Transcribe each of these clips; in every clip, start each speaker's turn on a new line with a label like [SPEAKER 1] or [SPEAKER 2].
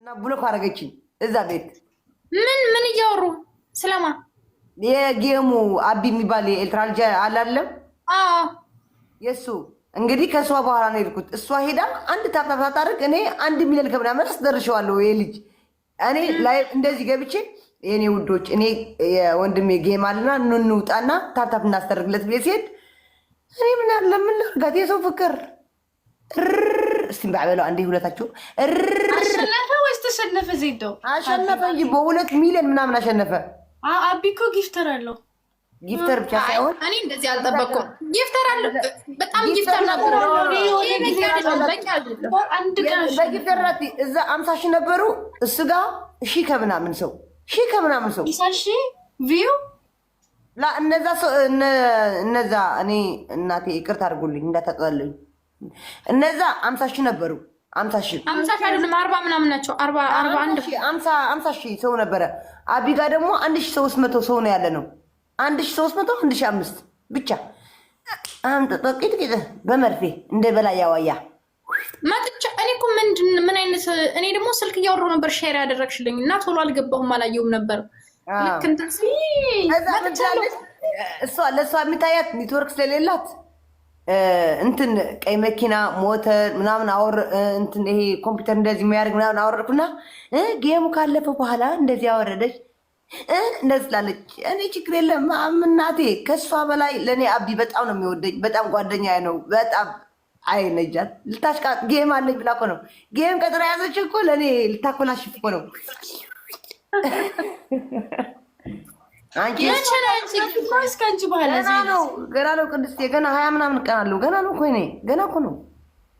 [SPEAKER 1] እና ብሎክ አደረገችኝ እዛ ቤት።
[SPEAKER 2] ምን እያወሩ ስለማ
[SPEAKER 1] የጌሙ አቢ የሚባል የኤልትራ ልጅ አላለም? የሱ እንግዲህ ከእሷ በኋላ ነው የሄድኩት። እሷ ሄዳ አንድ ታፕታፕ ታደርግ፣ እኔ 1 ሚሊዮን ከምናምን አስደርሸዋለሁ። ይሄ ልጅ እኔ ላይ እንደዚህ ገብቼ የኔ ውዶች እኔ የወንድሜ ጌም አለና እንውጣና ታፕታፕ እናስደርግለት ብዬ ሲሄድ እኔ ምን አለ ምን ላድርጋት? የሰው ፍቅር እስቲ ባበለው አንዴ ሁለታቸው
[SPEAKER 3] አሸነፈ ወይስ ተሸነፈ? ዜዶ
[SPEAKER 1] አሸነፈ እንጂ በ2 ሚሊዮን ምናምን አሸነፈ።
[SPEAKER 3] አቢኮ ጊፍተር አለው።
[SPEAKER 1] ጊፍተር ብቻ ሳይሆን
[SPEAKER 2] እኔ እንደዚህ አልጠበቅኩም። ጊፍተር አለ፣ በጣም ጊፍተር ነበር።
[SPEAKER 1] በጊፍተር ራት እዛ 50 ሺህ ነበሩ። እሱ ጋር ሺህ ከምናምን ሰው
[SPEAKER 3] ይሳሺ ቪው
[SPEAKER 1] ላ እነዛ እኔ እናቴ ይቅርታ አድርጉልኝ እንዳታጠላልኝ። እነዛ 50 ሺህ ነበሩ። 50 ሺህ
[SPEAKER 2] አይደለም 40 ምናምን ናቸው።
[SPEAKER 1] 50 ሺህ ሰው ነበረ። አቢጋ ደግሞ 1300 ሰው ነው ያለ ነው። 1300 1500 ብቻ ጥቂት በመርፌ እንደ በላይ ያዋያ
[SPEAKER 2] ማጥቻ። እኔ እኮ ምን አይነት እኔ ደግሞ ስልክ እያወራሁ ነበር ሼር ያደረግሽልኝ እና ቶሎ አልገባሁም አላየሁም ነበር። ልክ እንትን
[SPEAKER 1] እሷ ለእሷ የሚታያት ኔትወርክ ስለሌላት እንትን ቀይ መኪና ሞተር ምናምን እንትን ይሄ ኮምፒውተር እንደዚህ የሚያደርግ ምናምን አወረድኩና ጌሙ ካለፈ በኋላ እንደዚህ ያወረደች እንደዚህ ላለች። እኔ ችግር የለም እናቴ። ከእሷ በላይ ለእኔ አቢ በጣም ነው የሚወደኝ። በጣም ጓደኛ ነው። በጣም አይነጃት ልታሽቃ ጌም አለኝ ብላ እኮ ነው ጌም ቀጥራ ያዘች እኮ ለእኔ ልታኮላሽፍ እኮ ነው። ገና ነው ቅድስቴ፣ ገና 20 ምናምን ቀን አለው። ገና ነው እኮ እኔ ገና እኮ ነው።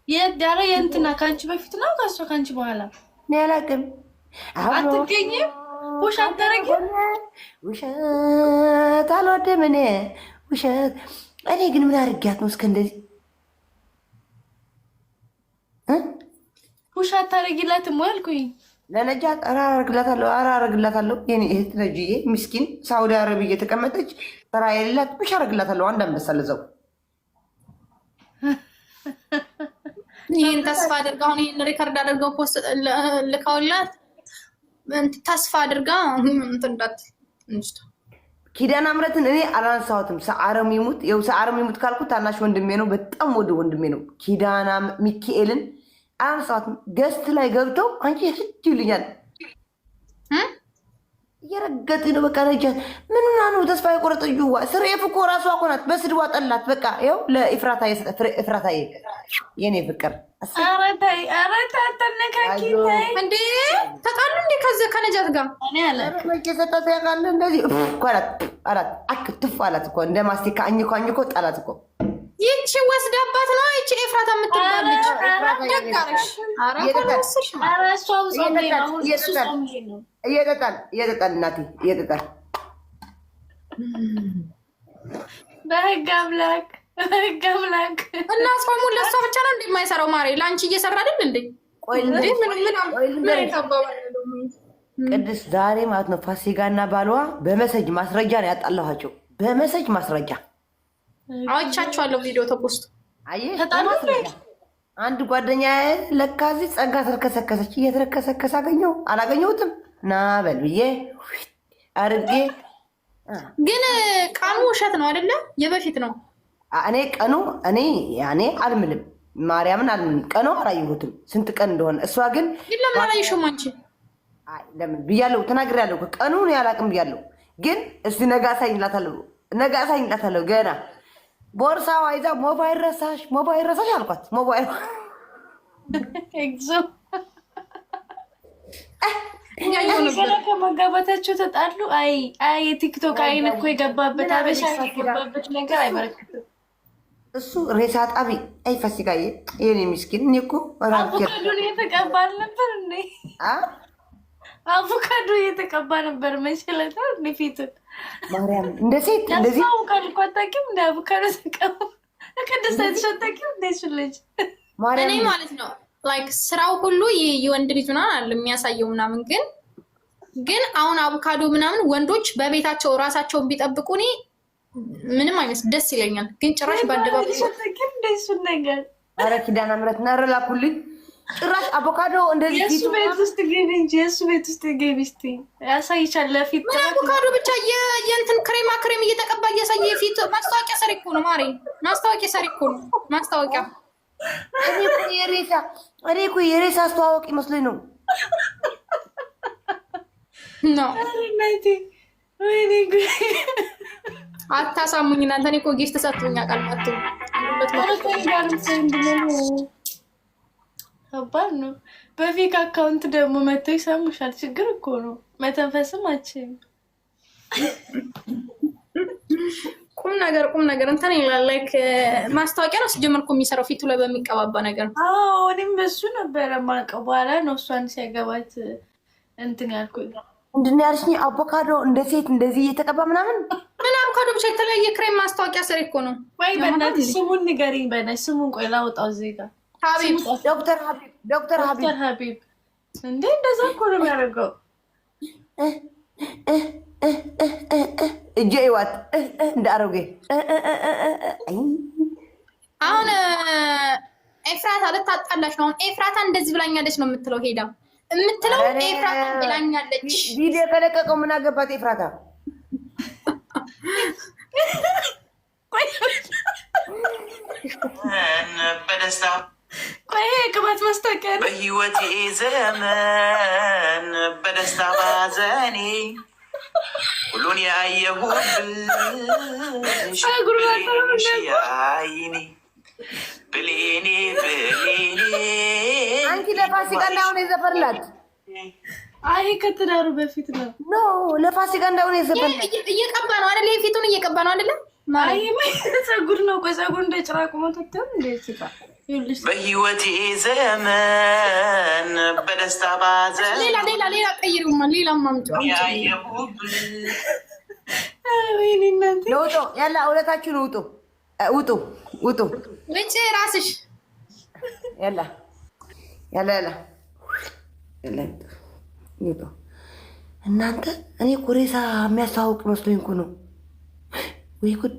[SPEAKER 3] የዳረ የእንትና ከአንቺ በፊት ነው ከእሷ ከአንቺ በኋላ
[SPEAKER 1] እኔ አላውቅም።
[SPEAKER 3] አትገኝም። ውሸት ታረጊ።
[SPEAKER 1] ውሸት አልወድም እኔ ውሸት። እኔ ግን ምን አድርጊያት ነው እስከ እንደዚህ
[SPEAKER 3] ውሸት ታረጊላትም ወይ አልኩኝ።
[SPEAKER 1] ለነጃት አራረግላታለሁ። የኔ እህት ነጅዬ ምስኪን ሳውዲ አረቢያ እየተቀመጠች ስራ የሌላት ብቻ አረግላታለሁ። አንድ አንበሳ ለዛው
[SPEAKER 2] ይህን ተስፋ አድርጋ አሁን ይህን ሪከርድ አድርገው ፖስት ልካውላት ተስፋ አድርጋ እንትንዳት እንስታ
[SPEAKER 1] ኪዳነ ምሕረትን እኔ አላነሳሁትም። ሰዓረም ይሙት ካልኩት ታናሽ ወንድሜ ነው። በጣም ወደ ወንድሜ ነው። ኪዳነ ሚካኤልን አላነሳሁትም። ገስት ላይ ገብተው አንቺ ህጅ ይልኛል። እየረገጥ ነው በቃ ነጃት ምንና ነው ተስፋ የቆረጠችው? ስርኤፍ እኮ ራሷ እኮ ናት። በስድቧ ጠላት። በቃ ይኸው ለኢፍራታዬ ኢፍራታዬ የኔ ፍቅር
[SPEAKER 3] አረታይ ተነካኪ
[SPEAKER 2] እንዴ ተጣሉ እንዴ ከነጃት ጋር
[SPEAKER 3] እኔ አለ
[SPEAKER 1] ሰጣት ያውቃል። እንደዚህ አላት አክትፍ አላት እኮ እንደ ማስቲካ አኝኮ ጣላት እኮ።
[SPEAKER 2] ይቺ ወስዳባት ነው ይቺ ኤፍራታ የምትባለች።
[SPEAKER 1] እየጠጣል እናቴ እየጠጣል።
[SPEAKER 3] በህግ አምላክ
[SPEAKER 2] እና አስፋሙ ለእሷ ብቻ ነው እንደማይሰራው ማሬ ለአንቺ እየሰራ አይደል እንዴ?
[SPEAKER 1] ቅድስት ዛሬ ማለት ነው ፋሲካና ባሏ በመሰጅ ማስረጃ ነው ያጣላኋቸው። በመሰጅ ማስረጃ
[SPEAKER 2] አውቻቸዋለሁ። ቪዲዮ ተፖስቶ
[SPEAKER 1] አየሽ። አንድ ጓደኛ ለካ እዚህ ጸጋ ተርከሰከሰች። እየተረከሰከሰ አላገኘሁትም ና በል ብዬ አርጌ።
[SPEAKER 2] ግን ቃሉ ውሸት ነው አይደለ? የበፊት ነው።
[SPEAKER 1] እኔ ቀኑ ያኔ አልምልም፣ ማርያምን አልምልም። ቀኑ አላየሁትም ስንት ቀን እንደሆነ። እሷ ግን
[SPEAKER 2] ለምን አላየሽውም አንቺ?
[SPEAKER 1] ለምን ብያለሁ፣ ተናግሬያለሁ። ቀኑን ያላቅም ብያለሁ። ግን እስቲ ነገ አሳይላታለሁ። ገና ቦርሳዋ ይዛ ሞባይል ረሳሽ አልኳት። ሞባይል
[SPEAKER 3] ከመጋባታቸው ተጣሉ። አይ የቲክቶክ አይን እኮ የገባበት አበሻ የገባበት ነገር አይበረክትም።
[SPEAKER 1] እሱ ሬሳ ጣቢ አይ ፋሲካዬ የኔ ምስኪን። እኔ እኮ
[SPEAKER 3] አቮካዶ የተቀባ ነበር እንዴ? አቮካዶ የተቀባ ነበር መሰለታ ፊቱን
[SPEAKER 1] ማርያም እንደ ሴት እንደዚህ
[SPEAKER 3] አቮካዶ እኮ አታውቂም? እንደ አቮካዶ ተቀባ ከደስታ የተሸጠቂው እንደሱ ልጅ
[SPEAKER 2] እኔ ማለት ነው ላይክ ስራው ሁሉ የወንድ ልጅ ምናምን አለ የሚያሳየው ምናምን። ግን አሁን አቮካዶ ምናምን ወንዶች በቤታቸው ራሳቸውን ቢጠብቁ እኔ ምንም አይመስል ደስ ይለኛል። ግን ጭራሽ ባደባባይ
[SPEAKER 3] እንደሱ ነገር
[SPEAKER 1] ኧረ ኪዳነ ምሕረት ነር ላኩልኝ ጭራሽ አቮካዶ እንደዚህ
[SPEAKER 3] የሱ ቤት ውስጥ ግቢ እንጂ የሱ ቤት ውስጥ ግቢ እስቲ ያሳይቻል። ለፊት
[SPEAKER 2] አቮካዶ ብቻ የእንትን ክሬም እየተቀባ እያሳየ የፊት ማስታወቂያ ሰሪ እኮ ነው ማሬ። ማስታወቂያ ሰሪ እኮ ነው ማስታወቂያ።
[SPEAKER 1] እኔ እኮ የሬሳ አስተዋወቅ ይመስለኝ ነው።
[SPEAKER 2] ነው አታሳሙኝ እናንተ። እኔ እኮ ጊፍት ሰጥቶኛ ቃልማቱ
[SPEAKER 3] ከባድ ነው። በፌክ አካውንት ደግሞ መተው ይሰሙሻል። ችግር እኮ ነው። መተንፈስም አችልም።
[SPEAKER 2] ቁም ነገር እንትን ይላል። ላይክ ማስታወቂያ ነው ሲጀምር እኮ የሚሰራው ፊቱ ላይ በሚቀባባ ነገር።
[SPEAKER 3] አዎ እኔም በሱ ነበረ የማውቀው። በኋላ ነው እሷን ሲያገባት እንትን ያልኩኝ።
[SPEAKER 1] ምንድን ነው ያልሽኝ? አቮካዶ እንደ ሴት እንደዚህ እየተቀባ ምናምን።
[SPEAKER 2] ምን አቮካዶ ብቻ የተለያየ ክሬም ማስታወቂያ ሰሪ እኮ ነው።
[SPEAKER 3] ወይ በእናትሽ ስሙን ንገሪኝ። በእናትሽ ስሙን ቆይ ላውጣው እዚህ ጋር።
[SPEAKER 2] ሀቢብ
[SPEAKER 1] ዶክተር ሀቢብ
[SPEAKER 3] እንዴ! እንደዛ እኮ ነው የሚያደርገው።
[SPEAKER 1] እጄ ይዋት እንደ አሮጌ።
[SPEAKER 2] አሁን ኤፍራታ ልታጣላሽ ነው። አሁን ኤፍራታ እንደዚህ ብላኛለች ነው የምትለው። ሄዳ የምትለው ኤፍራታ ብላኛለች።
[SPEAKER 1] ቪዲዮ ከለቀቀው ምን አገባት ኤፍራታ?
[SPEAKER 4] በደስታ
[SPEAKER 3] ቆይ ቅባት ማስታወቂያ
[SPEAKER 4] በህይወቴ ዘመን በደስታ ባዘኔ ሁሉን ያየሁብሽ ያይኔ ብሌኔ
[SPEAKER 1] አንቺ ለፋሲካ እንዳሁን የዘፈርላት
[SPEAKER 3] አይ ከትዳሩ በፊት ነው።
[SPEAKER 1] ኖ ለፋሲካ እንዳሁን የዘፈርላት
[SPEAKER 2] እየቀባ ነው አይደል? ፊቱን እየቀባ ነው አይደል?
[SPEAKER 3] አይ ፀጉር ነው። ቆይ ፀጉር እንደ ጭራቅ ሞተተም እንደ ሲቃ
[SPEAKER 4] በህይወቴ ዘመን በደስታ ባዘን
[SPEAKER 2] ሌላ ቀይሩማ ሌላ ማምጫው
[SPEAKER 4] ያየሁብሽ
[SPEAKER 3] ወይኔ እናንተ
[SPEAKER 1] ለውጡ ያላ ሁለታችሁን ውጡ ውጡ
[SPEAKER 2] ወጪ ራስሽ
[SPEAKER 1] ያላ ውጡ እናንተ። እኔ ኮሬሳ የሚያስተዋውቅ መስሎኝ እኮ ነው። ወይ ጉድ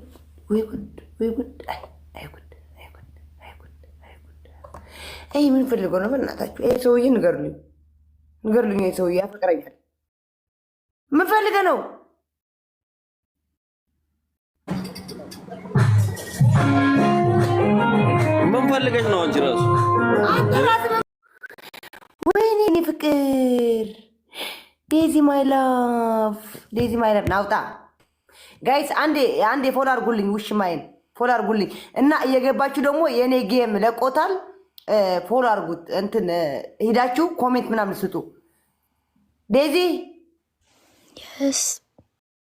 [SPEAKER 1] ይህ ምን ፈልገው ነው? በእናታችሁ ይሄ ሰውዬ ንገሩልኝ። ይሄ ሰውዬ ያፈቅረኛል። ምን ፈልገ ነው?
[SPEAKER 5] ምን ፈልገሽ ነው አንቺ ራሱ?
[SPEAKER 1] ወይኔ እኔ ፍቅር ዴዚ ማይ ላቭ ናውጣ ጋይስ አንዴ ፎሎ አድርጉልኝ። ውሽማይን ፎሎ አድርጉልኝ እና እየገባችሁ ደግሞ የኔ ጌም ለቆታል። ፎሎ አድርጉት። እንትን ሂዳችሁ ኮሜንት ምናምን ስጡ። ዴዚ